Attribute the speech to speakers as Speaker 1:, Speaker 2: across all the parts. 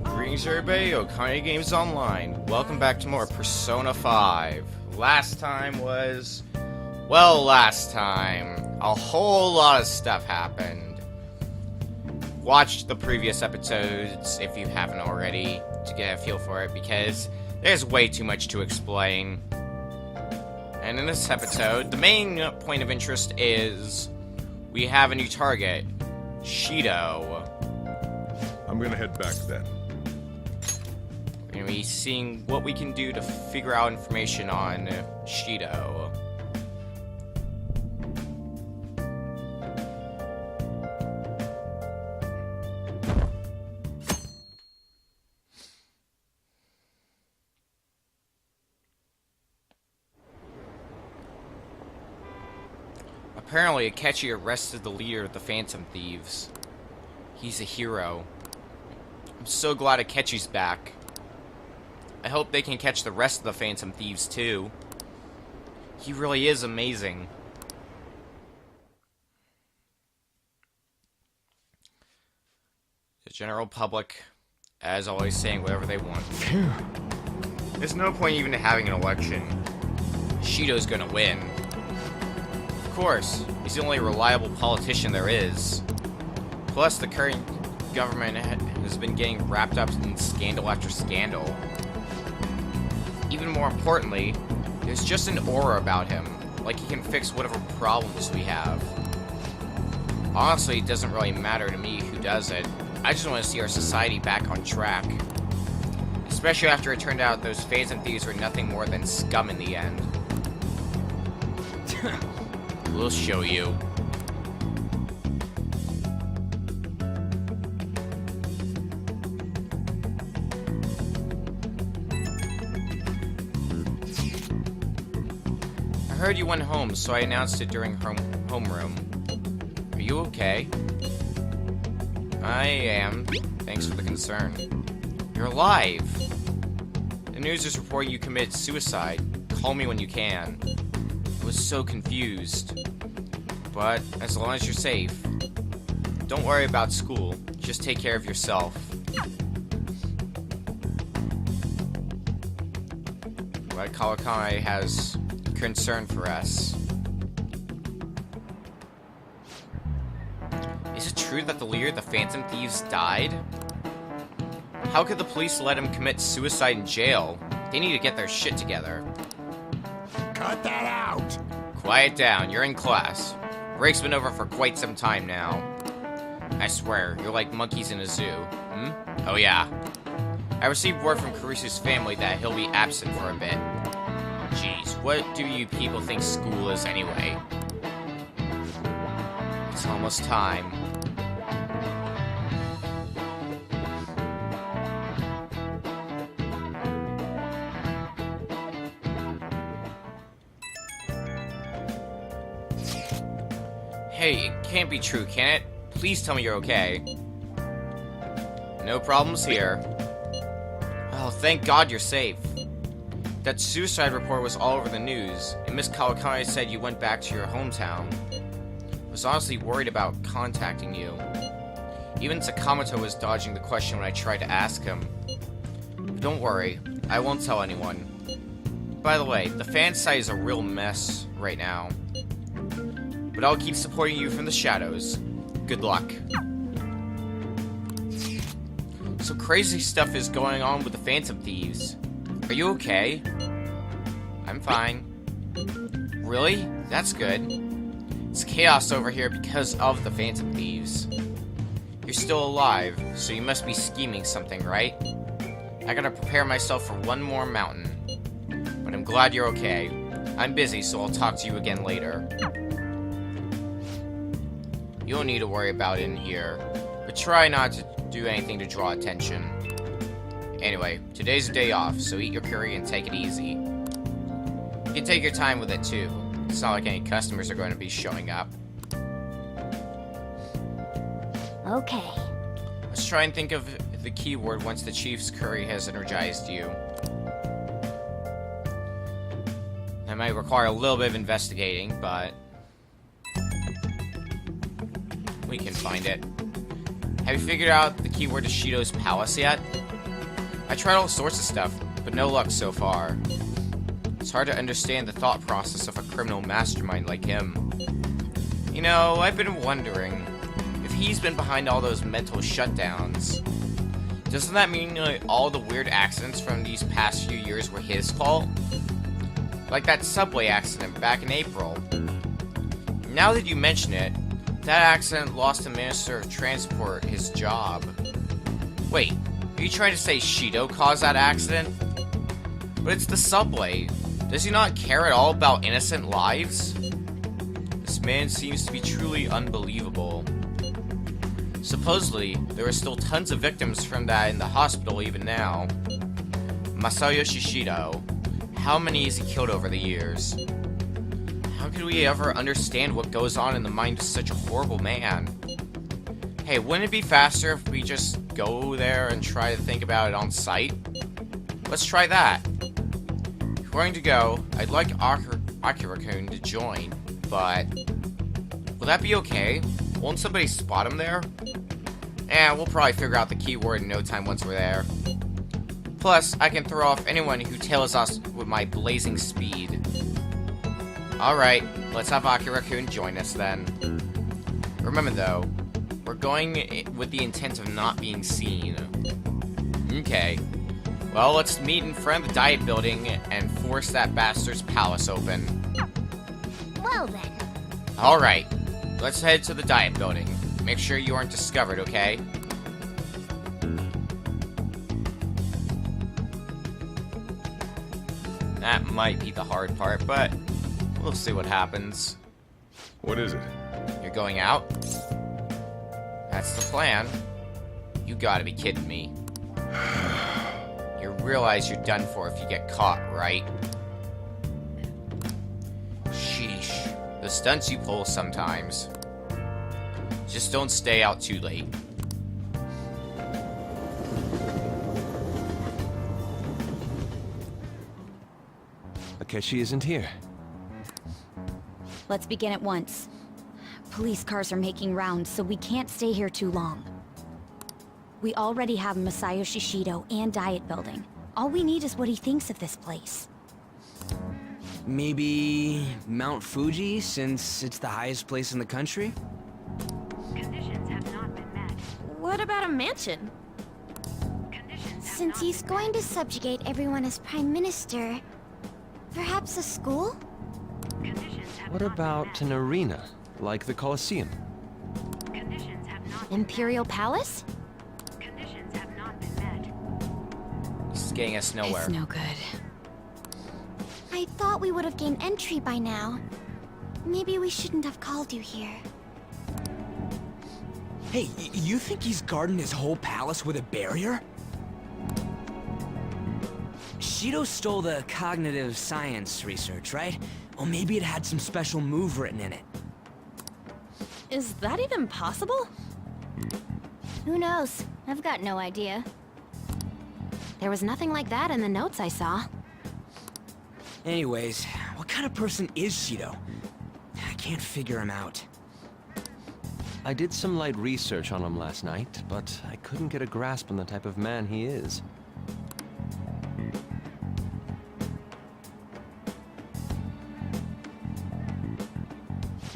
Speaker 1: Greetings everybody, Okane Games Online. Welcome back to more Persona 5. Last time, a whole lot of stuff happened. Watch the previous episodes if you haven't already to get a feel for it, because there's way too much to explain. And in this episode, the main point of interest is we have a new target, Shido.
Speaker 2: I'm gonna head back then.
Speaker 1: We're gonna be seeing what we can do to figure out information on Shido. Apparently, Akechi arrested the leader of the Phantom Thieves. He's a hero. I'm so glad Akechi's back. I hope they can catch the rest of the Phantom Thieves, too. He really is amazing. The general public, as always, saying whatever they want. There's no point even in having an election. Shido's gonna win. Of course, he's the only reliable politician there is. Plus, the current government has been getting wrapped up in scandal after scandal. Even more importantly, there's just an aura about him, like he can fix whatever problems we have. Honestly, it doesn't really matter to me who does it. I just want to see our society back on track. Especially after it turned out those Phantom Thieves were nothing more than scum in the end. We'll show you. I heard you went home, so I announced it during homeroom. Are you okay? I am. Thanks for the concern. You're alive! The news is reporting you committed suicide. Call me when you can. I was so confused. But as long as you're safe, don't worry about school. Just take care of yourself. Glad Kawakami has concern for us. Is it true that the leader of the Phantom Thieves died? How could the police let him commit suicide in jail? They need to get their shit together.
Speaker 2: Cut that out!
Speaker 1: Quiet down, you're in class. Break's been over for quite some time now. I swear, you're like monkeys in a zoo. Hmm? Oh yeah. I received word from Karisu's family that he'll be absent for a bit. Jeez, what do you people think school is anyway? It's almost time. Hey, it can't be true, can it? Please tell me you're okay. No problems here. Oh, thank God you're safe. That suicide report was all over the news, and Miss Kawakami said you went back to your hometown. I was honestly worried about contacting you. Even Sakamoto was dodging the question when I tried to ask him. But don't worry, I won't tell anyone. By the way, the fan site is a real mess right now. But I'll keep supporting you from the shadows. Good luck. So crazy stuff is going on with the Phantom Thieves. Are you okay? I'm fine. Really? That's good. It's chaos over here because of the Phantom Thieves. You're still alive, so you must be scheming something, right? I gotta prepare myself for one more mountain. But I'm glad you're okay. I'm busy, so I'll talk to you again later. You don't need to worry about it in here, but try not to do anything to draw attention. Anyway, today's a day off, so eat your curry and take it easy. You can take your time with it too. It's not like any customers are going to be showing up.
Speaker 3: Okay.
Speaker 1: Let's try and think of the keyword once the Chief's curry has energized you. That might require a little bit of investigating, but we can find it. Have you figured out the keyword to Shido's palace yet? I tried all sorts of stuff, but no luck so far. It's hard to understand the thought process of a criminal mastermind like him. You know, I've been wondering if he's been behind all those mental shutdowns. Doesn't that mean all the weird accidents from these past few years were his fault? Like that subway accident back in April. Now that you mention it, that accident lost the Minister of Transport his job. Wait, are you trying to say Shido caused that accident? But it's the subway. Does he not care at all about innocent lives? This man seems to be truly unbelievable. Supposedly, there are still tons of victims from that in the hospital even now. Masayoshi Shido. How many has he killed over the years? How could we ever understand what goes on in the mind of such a horrible man? Hey, wouldn't it be faster if we just go there and try to think about it on site? Let's try that. If we're going to go, I'd like Akira-kun to join, but will that be okay? Won't somebody spot him there? We'll probably figure out the keyword in no time once we're there. Plus, I can throw off anyone who tails us with my blazing speed. Alright, let's have Akira-kun join us then. Remember though, we're going with the intent of not being seen. Okay. Well, let's meet in front of the diet building and force that bastard's palace open.
Speaker 3: Well then.
Speaker 1: Alright, let's head to the diet building. Make sure you aren't discovered, okay? That might be the hard part, but we'll see what happens.
Speaker 2: What is it?
Speaker 1: You're going out? That's the plan. You gotta be kidding me. You realize you're done for if you get caught, right? Sheesh. The stunts you pull sometimes. Just don't stay out too late.
Speaker 4: Akechi isn't here.
Speaker 3: Let's begin at once. Police cars are making rounds, so we can't stay here too long. We already have Masayoshi Shido and Diet Building. All we need is what he thinks of this place.
Speaker 5: Maybe Mount Fuji, since it's the highest place in the country?
Speaker 6: Conditions have not been met.
Speaker 7: What about a mansion?
Speaker 6: Conditions have
Speaker 3: Since
Speaker 6: not
Speaker 3: he's
Speaker 6: been
Speaker 3: going to subjugate everyone as Prime Minister, perhaps a school?
Speaker 6: met. Conditions have
Speaker 4: What
Speaker 6: not
Speaker 4: about
Speaker 6: been
Speaker 4: an arena, like the Colosseum?
Speaker 6: met. Conditions have not been
Speaker 3: Imperial Palace?
Speaker 6: met. Conditions have not been met.
Speaker 1: This is getting us nowhere.
Speaker 3: It's no good. I thought we would have gained entry by now. Maybe we shouldn't have called you here.
Speaker 5: Hey, you think he's guarding his whole palace with a barrier? Shido stole the cognitive science research, right? Well, maybe it had some special move written in it.
Speaker 7: Is that even possible?
Speaker 3: Who knows? I've got no idea. There was nothing like that in the notes I saw.
Speaker 5: Anyways, what kind of person is Shido? I can't figure him out.
Speaker 4: I did some light research on him last night, but I couldn't get a grasp on the type of man he is.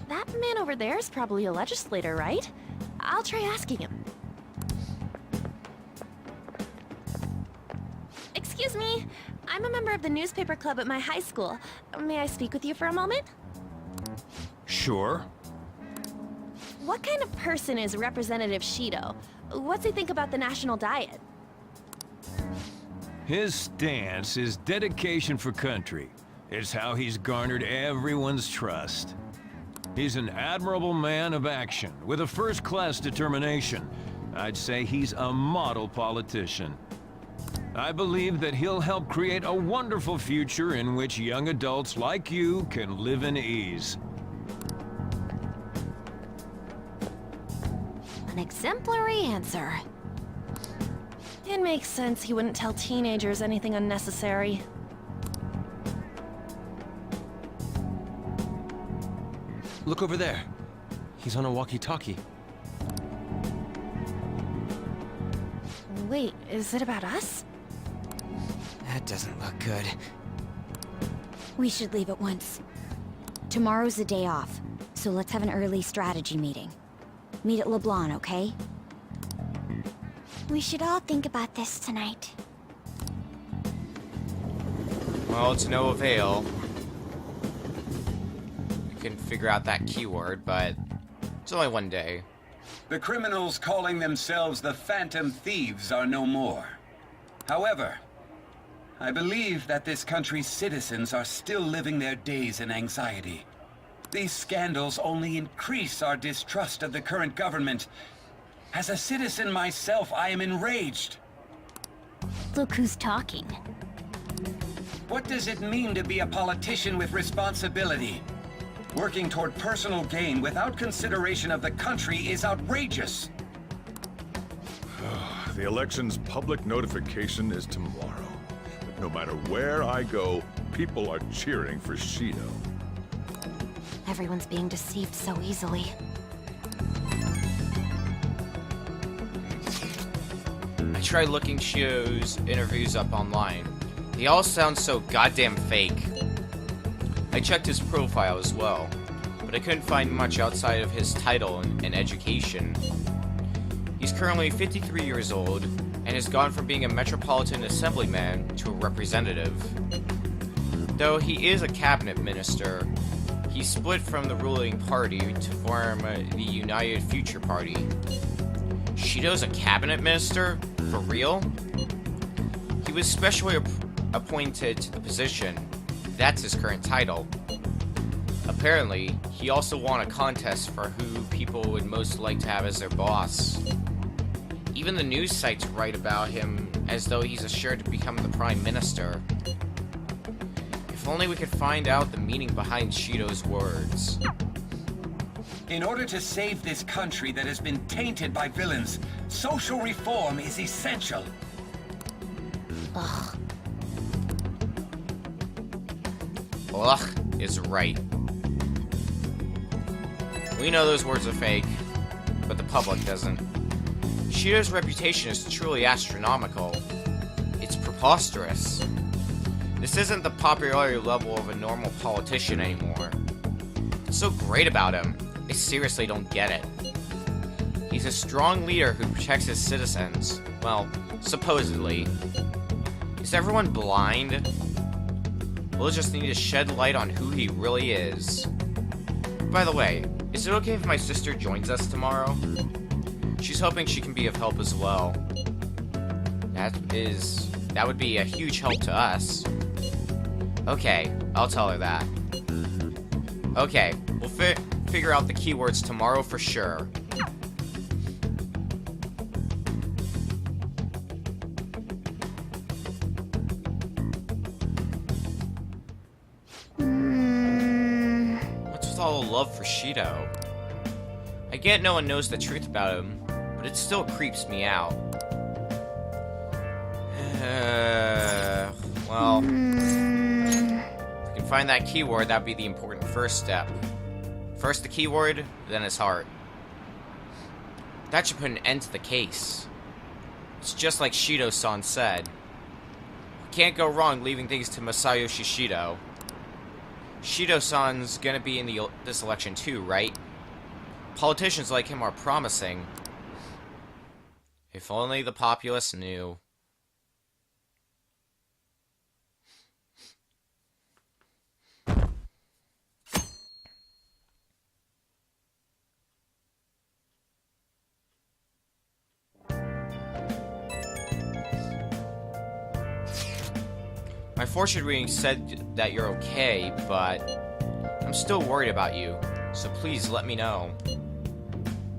Speaker 7: That man over there is probably a legislator, right? I'll try asking him. Excuse me, I'm a member of the newspaper club at my high school. May I speak with you for a moment?
Speaker 2: Sure.
Speaker 7: What kind of person is Representative Shido? What's he think about the national diet?
Speaker 8: His stance is dedication for country. It's how he's garnered everyone's trust. He's an admirable man of action, with a first-class determination. I'd say he's a model politician. I believe that he'll help create a wonderful future in which young adults like you can live in ease.
Speaker 7: An exemplary answer. It makes sense he wouldn't tell teenagers anything unnecessary.
Speaker 4: Look over there. He's on a walkie-talkie.
Speaker 7: Wait, is it about us?
Speaker 5: That doesn't look good.
Speaker 3: We should leave at once. Tomorrow's the day off, so let's have an early strategy meeting. Meet at LeBlanc, okay? We should all think about this tonight.
Speaker 1: Well, it's no avail. We can figure out that keyword, but it's only one day.
Speaker 9: The criminals calling themselves the Phantom Thieves are no more. However, I believe that this country's citizens are still living their days in anxiety. These scandals only increase our distrust of the current government. As a citizen myself, I am enraged.
Speaker 3: Look who's talking.
Speaker 9: What does it mean to be a politician with responsibility? Working toward personal gain without consideration of the country is outrageous.
Speaker 2: The election's public notification is tomorrow. But no matter where I go, people are cheering for Shido.
Speaker 7: Everyone's being deceived so easily.
Speaker 1: I tried looking Shido's interviews up online. They all sound so goddamn fake. I checked his profile as well, but I couldn't find much outside of his title and education. He's currently 53 years old, and has gone from being a Metropolitan Assemblyman to a representative. Though he is a cabinet minister, he split from the ruling party to form the United Future Party. Shido's a cabinet minister? For real? He was specially appointed to the position. That's his current title. Apparently, he also won a contest for who people would most like to have as their boss. Even the news sites write about him as though he's assured to become the Prime Minister. If only we could find out the meaning behind Shido's words.
Speaker 9: In order to save this country that has been tainted by villains, social reform is essential.
Speaker 3: Ugh.
Speaker 1: Ugh is right. We know those words are fake, but the public doesn't. Shido's reputation is truly astronomical. It's preposterous. This isn't the popularity level of a normal politician anymore. What's so great about him? I seriously don't get it. He's a strong leader who protects his citizens. Well, supposedly. Is everyone blind? We'll just need to shed light on who he really is. By the way, is it okay if my sister joins us tomorrow? She's hoping she can be of help as well. That would be a huge help to us. Okay, I'll tell her that. Okay, we'll figure out the keywords tomorrow for sure. What's with all the love for Shido? I get no one knows the truth about him, but it still creeps me out. Well, if we can find that keyword, that'd be the important first step. First the keyword, then his heart. That should put an end to the case. It's just like Shido-san said. We can't go wrong leaving things to Masayoshi Shido. Shido-san's gonna be in this election too, right? Politicians like him are promising. If only the populace knew. My fortune reading said that you're okay, but I'm still worried about you, so please let me know.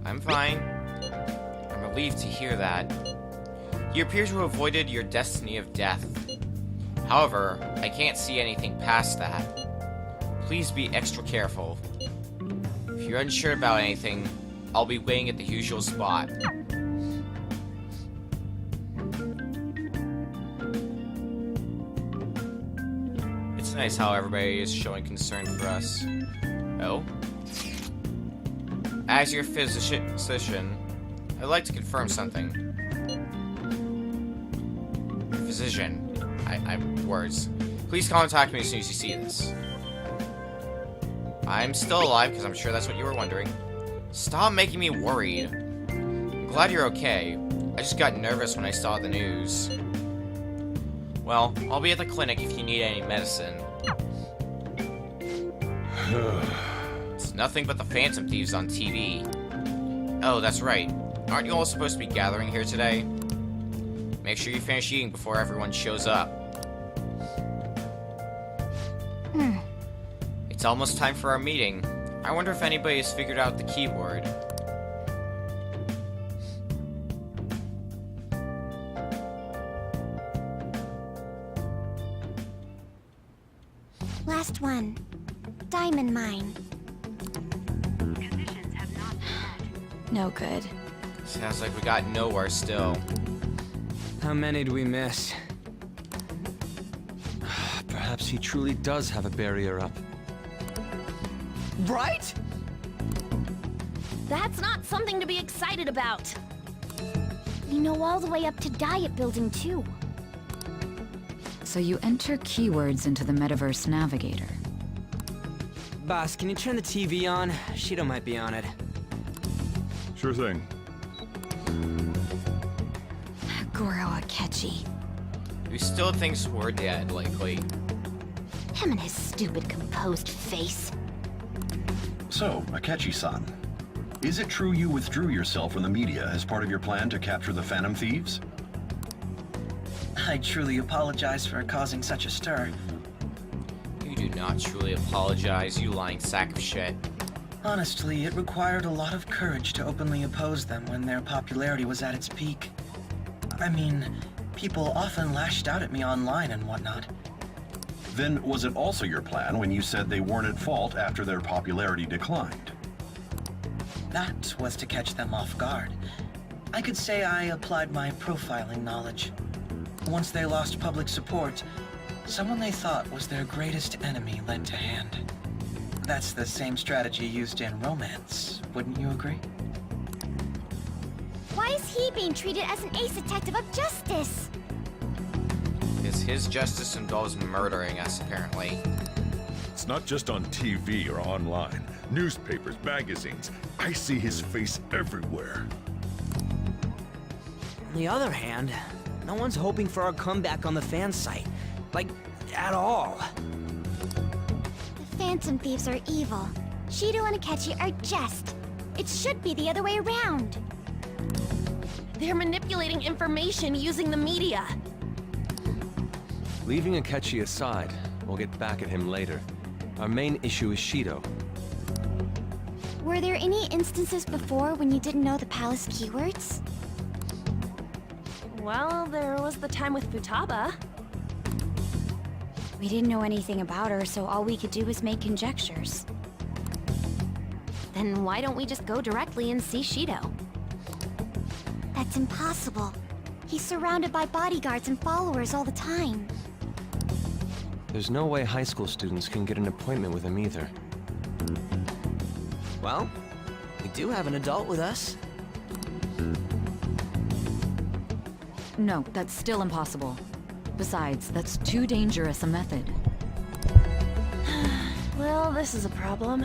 Speaker 1: I'm fine. I'm relieved to hear that. You appear to have avoided your destiny of death. However, I can't see anything past that. Please be extra careful. If you're unsure about anything, I'll be waiting at the usual spot. It's nice how everybody is showing concern for us. Oh? As your physician, I'd like to confirm something. physician. Words. Please contact me as soon as you see this. I'm still alive, because I'm sure that's what you were wondering. Stop making me worried. I'm glad you're okay. I just got nervous when I saw the news. Well, I'll be at the clinic if you need any medicine. It's nothing but the Phantom Thieves on TV. Oh, that's right. Aren't you all supposed to be gathering here today? Make sure you finish eating before everyone shows up. It's almost time for our meeting. I wonder if anybody has figured out the keyword.
Speaker 3: Last one. Diamond mine.
Speaker 6: Conditions have not been met.
Speaker 7: No good.
Speaker 1: Sounds like we got nowhere still.
Speaker 5: How many do we miss?
Speaker 4: Perhaps he truly does have a barrier up.
Speaker 5: Right?
Speaker 7: That's not something to be excited about.
Speaker 3: We know all the way up to Diet Building, too.
Speaker 10: So you enter keywords into the Metaverse Navigator.
Speaker 5: Boss, can you turn the TV on? Shido might be on it.
Speaker 2: Sure thing.
Speaker 3: Goro Akechi.
Speaker 1: Who still thinks we're dead, likely.
Speaker 3: Him and his stupid composed face.
Speaker 11: So, Akechi-san, is it true you withdrew yourself from the media as part of your plan to capture the Phantom Thieves?
Speaker 12: I truly apologize for causing such a stir.
Speaker 1: You do not truly apologize, you lying sack of shit.
Speaker 12: Honestly, it required a lot of courage to openly oppose them when their popularity was at its peak. I mean, people often lashed out at me online and whatnot.
Speaker 11: Then was it also your plan when you said they weren't at fault after their popularity declined?
Speaker 12: That was to catch them off guard. I could say I applied my profiling knowledge. Once they lost public support, someone they thought was their greatest enemy led to hand. That's the same strategy used in romance, wouldn't you agree?
Speaker 3: Why is he being treated as an ace detective of justice?
Speaker 1: Because his justice involves murdering us, apparently.
Speaker 2: It's not just on TV or online. Newspapers, magazines. I see his face everywhere.
Speaker 5: On the other hand, no one's hoping for our comeback on the fan site. Like, at all.
Speaker 3: The Phantom Thieves are evil. Shido and Akechi are just. It should be the other way around.
Speaker 7: They're manipulating information using the media.
Speaker 4: Leaving Akechi aside, we'll get back at him later. Our main issue is Shido.
Speaker 3: Were there any instances before when you didn't know the palace keywords?
Speaker 7: Well, there was the time with Futaba.
Speaker 3: We didn't know anything about her, so all we could do was make conjectures.
Speaker 7: Then why don't we just go directly and see Shido?
Speaker 3: That's impossible. He's surrounded by bodyguards and followers all the time.
Speaker 4: There's no way high school students can get an appointment with him either.
Speaker 5: Well, we do have an adult with us.
Speaker 10: No, that's still impossible. Besides, that's too dangerous a method.
Speaker 7: Well, this is a problem.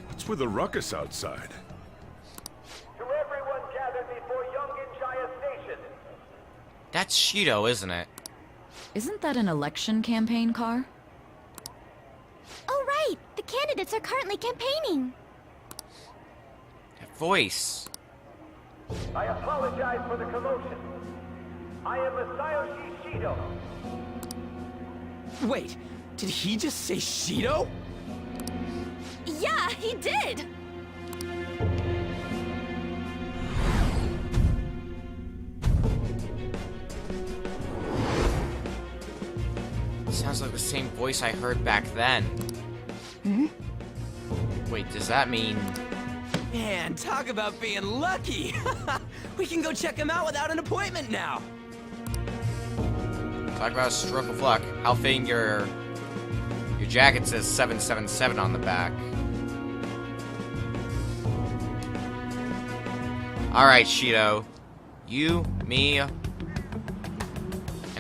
Speaker 2: What's with the ruckus outside?
Speaker 13: To everyone gathered before Yongin Jaya Station.
Speaker 1: That's Shido, isn't it?
Speaker 10: Isn't that an election campaign car?
Speaker 3: Oh, right! The candidates are currently campaigning.
Speaker 1: That voice.
Speaker 13: I apologize for the commotion. I am Masayoshi Shido.
Speaker 5: Wait, did he just say Shido?
Speaker 7: Yeah, he did!
Speaker 1: Sounds like the same voice I heard back then.
Speaker 3: Hmm?
Speaker 1: Wait, does that mean...
Speaker 5: Man, talk about being lucky! We can go check him out without an appointment now!
Speaker 1: Talk about a stroke of luck. How fitting your jacket says 777 on the back. Alright, Shido. You, me,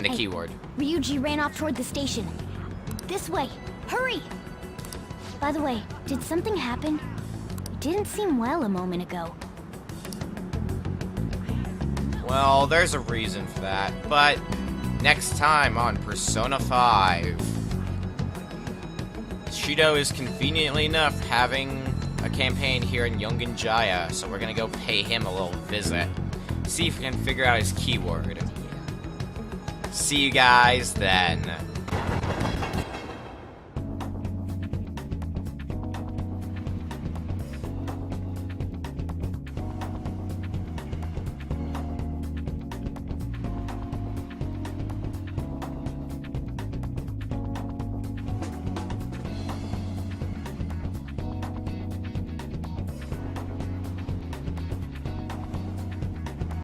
Speaker 1: the
Speaker 3: Hey,
Speaker 1: keyword.
Speaker 3: Ryuji ran off toward the station. This way. Hurry! By the way, did something happen? It didn't seem well a moment ago.
Speaker 1: Well, there's a reason for that, but next time on Persona 5. Shido is conveniently enough having a campaign here in Yongan Jaya, so we're gonna go pay him a little visit. See if we can figure out his keyword. See you guys then.